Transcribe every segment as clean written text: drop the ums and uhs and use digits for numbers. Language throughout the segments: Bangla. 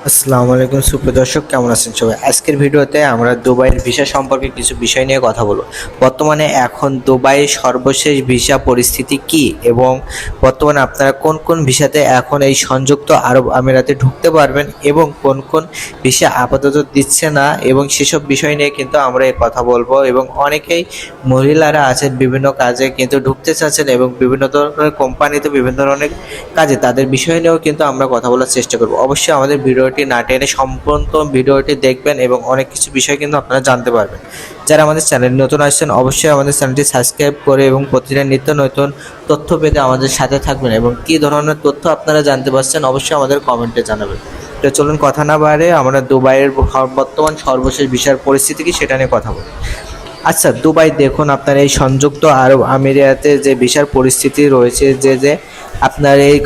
আসসালামু আলাইকুম সুপ্রিয় দর্শক, কেমন আছেন সবাই? আজকের ভিডিওতে আমরা দুবাইয়ের ভিসা সম্পর্কে কিছু বিষয় নিয়ে কথা বলবো। বর্তমানে এখন দুবাইয়ের সর্বশেষ ভিসা পরিস্থিতি কি এবং বর্তমানে আপনারা কোন কোন ভিসাতে এখন এই সংযুক্ত আরব আমিরাতে ঢুকতে পারবেন এবং কোন কোন ভিসা আপাতত দিচ্ছে না, এবং সেসব বিষয় নিয়ে কিন্তু আমরা এই কথা বলবো। এবং অনেকেই মহিলারা আছেন বিভিন্ন কাজে কিন্তু ঢুকতে চাচ্ছেন এবং বিভিন্ন ধরনের কোম্পানিতে বিভিন্ন ধরনের কাজে তাদের বিষয় নিয়েও কিন্তু আমরা কথা বলার চেষ্টা করব। অবশ্যই আমাদের ভিডিওটি না টেনে সম্পূর্ণ ভিডিওটি দেখবেন এবং অনেক কিছু বিষয় কিন্তু আপনারা জানতে পারবেন। যারা আমাদের চ্যানেল নতুন আসছেন অবশ্যই আমাদের চ্যানেলটি সাবস্ক্রাইব করে এবং প্রতিটা নিত্য নতুন তথ্য পেতে আমাদের সাথে থাকবেন, এবং কী ধরনের তথ্য আপনারা জানতে পারছেন অবশ্যই আমাদের কমেন্টে জানাবেন। তো চলুন কথা না বাড়ে আমরা দুবাইয়ের বর্তমান সর্বশেষ ভিসার পরিস্থিতি কি সেটা নিয়ে কথা বলি। আচ্ছা, দুবাই দেখুন, আপনার এই সংযুক্ত আরব আমিরাতে যে ভিসার পরিস্থিতি রয়েছে, যে আপনার এই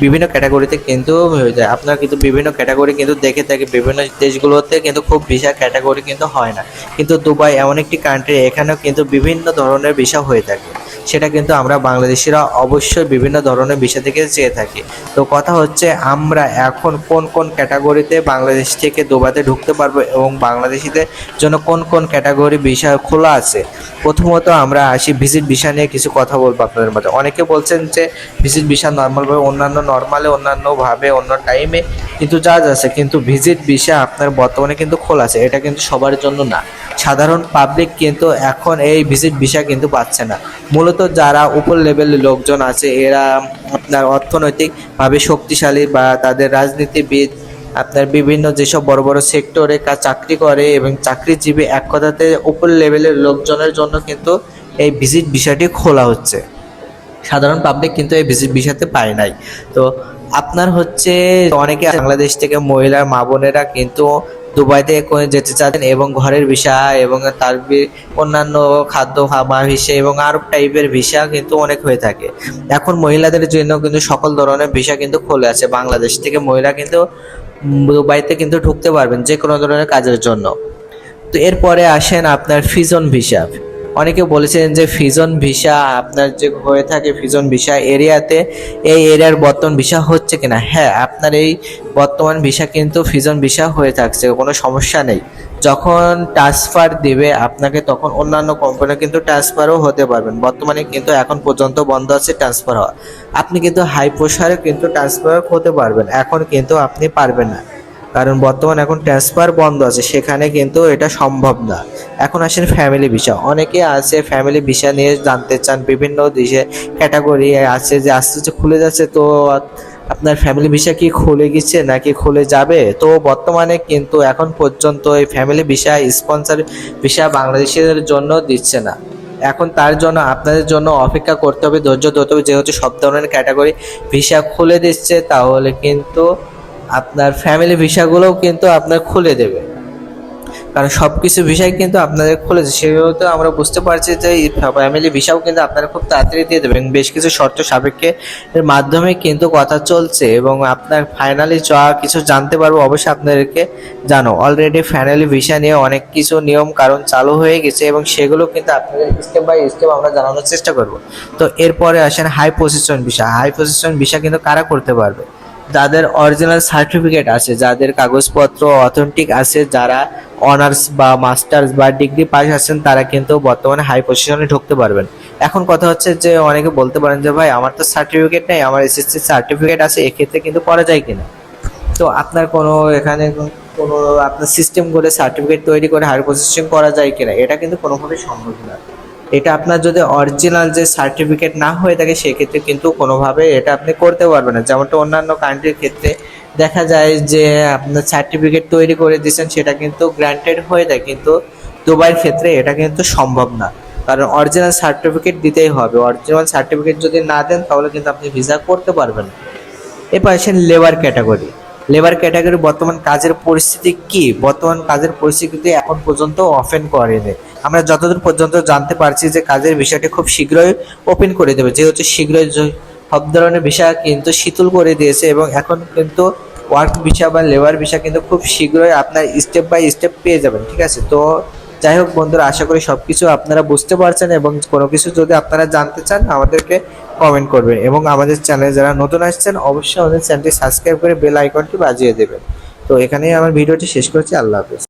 বিভিন্ন ক্যাটাগরিতে কিন্তু হয়ে যায়। আপনার কিন্তু বিভিন্ন ক্যাটাগরি কিন্তু দেখে থাকে, বিভিন্ন দেশগুলোতে কিন্তু খুব ভিসা ক্যাটাগরি কিন্তু হয় না, কিন্তু দুবাই এমন একটি কান্ট্রি, এখানেও কিন্তু বিভিন্ন ধরনের ভিসা হয়ে থাকে। সেটা কিন্তু আমরা বাংলাদেশিরা অবশ্যই বিভিন্ন ধরনের ভিসা থেকে চেয়ে থাকি। তো কথা হচ্ছে, আমরা এখন কোন কোন ক্যাটাগরিতে বাংলাদেশ থেকে দুবাইতে ঢুকতে পারবো এবং বাংলাদেশিদের জন্য কোন কোন ক্যাটাগরি ভিসা খোলা আছে। প্রথমত আমরা আসি ভিজিট ভিসা নিয়ে কিছু কথা বলবো আপনাদের মধ্যে। অনেকে বলছেন যে ভিজিট ভিসা নর্মালভাবে অন্যান্যভাবে অন্য টাইমে কিন্তু চার্জ আছে, কিন্তু ভিজিট ভিসা আপনার বর্তমানে কিন্তু খোলা আছে। এটা কিন্তু সবার জন্য না, সাধারণ পাবলিক কিন্তু এখন এই ভিজিট ভিসা কিন্তু পাচ্ছে না। মূলত যারা উপর লেভেলের লোকজন আছে, এরা আপনার অর্থনৈতিকভাবে শক্তিশালী বা তাদের রাজনীতিবিদ, আপনার বিভিন্ন যেসব বড় বড় সেক্টরে চাকরি করে এবং চাকরিজীবী, এক কথাতে উপর লেভেলের লোকজনের জন্য কিন্তু এই ভিজিট ভিসাটি খোলা হচ্ছে। সাধারণ পাবলিক কিন্তু এই ভিজিট ভিসাতে পায় নাই। তো আপনার হচ্ছে অনেকে বাংলাদেশ থেকে মহিলার মা বোনেরা কিন্তু দুবাইতে যেতে চাচ্ছেন এবং ঘরের ভিসা এবং তার অন্যান্য খাদ্য খাবার ভিসা এবং আরব টাইপের ভিসা কিন্তু অনেক হয়ে থাকে। এখন মহিলাদের জন্য কিন্তু সকল ধরনের ভিসা কিন্তু খোলা আছে। বাংলাদেশ থেকে মহিলা কিন্তু দুবাইতে কিন্তু ঢুকতে পারবেন যে কোনো ধরনের কাজের জন্য। তো এরপরে আসেন আপনার ফিজন ভিসা। অনেকে বলেছেন যে ফিজন ভিসা আপনার যে হয়ে থাকে, ফিজন ভিসা এরিয়াতে এই এরিয়ার বর্তমান ভিসা হচ্ছে কিনা। হ্যাঁ, আপনার এই বর্তমান ভিসা কিন্তু ফিজন ভিসা হয়ে থাকছে, কোনো সমস্যা নেই। যখন ট্রান্সফার দিবে আপনাকে তখন অন্যান্য কোম্পানি কিন্তু ট্রান্সফারও হতে পারবেন। বর্তমানে কিন্তু এখন পর্যন্ত বন্ধ আছে ট্রান্সফার হওয়া। আপনি কিন্তু হাই প্রেসারে কিন্তু ট্রান্সফার হতে পারবেন, এখন কিন্তু আপনি পারবেন না, কারণ বর্তমানে এখন ট্রান্সফার বন্ধ আছে, সেখানে কিন্তু এটা সম্ভব না। এখন আসেন ফ্যামিলি ভিসা। অনেকে আছে ফ্যামিলি ভিসা নিয়ে জানতে চান, বিভিন্ন দেশে ক্যাটাগরি আছে যে আস্তে আস্তে খুলে যাচ্ছে। তো আপনার ফ্যামিলি ভিসা কি খুলে গেছে নাকি খুলে যাবে? তো বর্তমানে কিন্তু এখন পর্যন্ত এই ফ্যামিলি ভিসা স্পন্সর ভিসা বাংলাদেশিদের জন্য দিচ্ছে না। এখন তার জন্য আপনাদের জন্য অপেক্ষা করতে হবে, ধৈর্য ধরতে হবে। যেহেতু সব ধরনের ক্যাটাগরি ভিসা খুলে দিচ্ছে, তাহলে কিন্তু আপনার ফ্যামিলি ভিসাগুলোও কিন্তু আপনার খুলে দেবে, কারণ সব কিছু ভিসাই কিন্তু আপনাদের খুলেছে। সেহেতু আমরা বুঝতে পারছি যে এই ফ্যামিলি ভিসাও কিন্তু আপনারা খুব তাড়াতাড়ি দিয়ে দেবেন। বেশ কিছু শর্ত সাপেক্ষে এর মাধ্যমে কিন্তু কথা চলছে, এবং আপনার ফাইনালি যা কিছু জানতে পারবো অবশ্যই আপনাদেরকে জানো। অলরেডি ফাইনালি ভিসা নিয়ে অনেক কিছু নিয়ম কারণ চালু হয়ে গেছে, এবং সেগুলো কিন্তু আপনাদের স্টেপ বাই স্টেপ আমরা জানানোর চেষ্টা করব। তো এরপরে আসেন high position visa. High position visa কিন্তু কারা করতে পারবে? যাদের অরিজিনাল সার্টিফিকেট আছে, যাদের কাগজপত্র অথেন্টিক আছে, যারা অনার্স বা মাস্টার্স বা ডিগ্রি পাস আছেন, তারা কিন্তু বর্তমানে হাই পজিশনে ঢুকতে পারবেন। এখন কথা হচ্ছে যে অনেকে বলতে পারেন যে ভাই আমার তো সার্টিফিকেট নেই, আমার এসএসসি সার্টিফিকেট আছে, এক্ষেত্রে কিন্তু করা যায় কিনা। তো আপনার কোনো এখানে কোনো আপনার সিস্টেম করে সার্টিফিকেট তৈরি করে হাই পজিশন করা যায় কিনা, এটা কিন্তু কোনোভাবেই সম্ভব না। এটা আপনার যদি অরিজিনাল যে সার্টিফিকেট না হয়ে থাকে সেক্ষেত্রে কিন্তু কোনোভাবে এটা আপনি করতে পারবেন না। যেমনটা অন্যান্য কান্ট্রির ক্ষেত্রে দেখা যায় যে আপনার সার্টিফিকেট তৈরি করে দিয়েছেন, সেটা কিন্তু গ্র্যান্টেড হয়ে যায়, কিন্তু দুবাইয়ের ক্ষেত্রে এটা কিন্তু সম্ভব না, কারণ অরিজিনাল সার্টিফিকেট দিতেই হবে। অরিজিনাল সার্টিফিকেট যদি না দেন তাহলে কিন্তু আপনি ভিসা করতে পারবেন না। এরপর আসেন লেবার ক্যাটাগরি। লেবার ক্যাটাগরি বর্তমান কাজের পরিস্থিতি কি? বর্তমান কাজের পরিস্থিতি এখন পর্যন্ত ওপেন করেনি। আমরা যতদূর পর্যন্ত জানতে পারছি যে কাজের বিষয়টি খুব শীঘ্রই ওপেন করে দেবে, যেহেতু শীঘ্রই সব ধরনের ভিসা কিন্তু শিথিল করে দিয়েছে, এবং এখন কিন্তু ওয়ার্ক ভিসা বা লেবার ভিসা কিন্তু খুব শীঘ্রই আপনার স্টেপ বাই স্টেপ পেয়ে যাবেন। ঠিক আছে, তো যাই হোক বন্ধুরা, আশা করি সব কিছু আপনারা বুঝতে পারছেন, এবং কোনো কিছু যদি আপনারা জানতে চান আমাদেরকে কমেন্ট করবেন, এবং আমাদের চ্যানেলে যারা নতুন আসছেন অবশ্যই আমাদের চ্যানেলটি সাবস্ক্রাইব করে বেল আইকনটি বাজিয়ে দেবেন। তো এখানেই আমার ভিডিওটি শেষ করছি। আল্লাহ হাফেজ।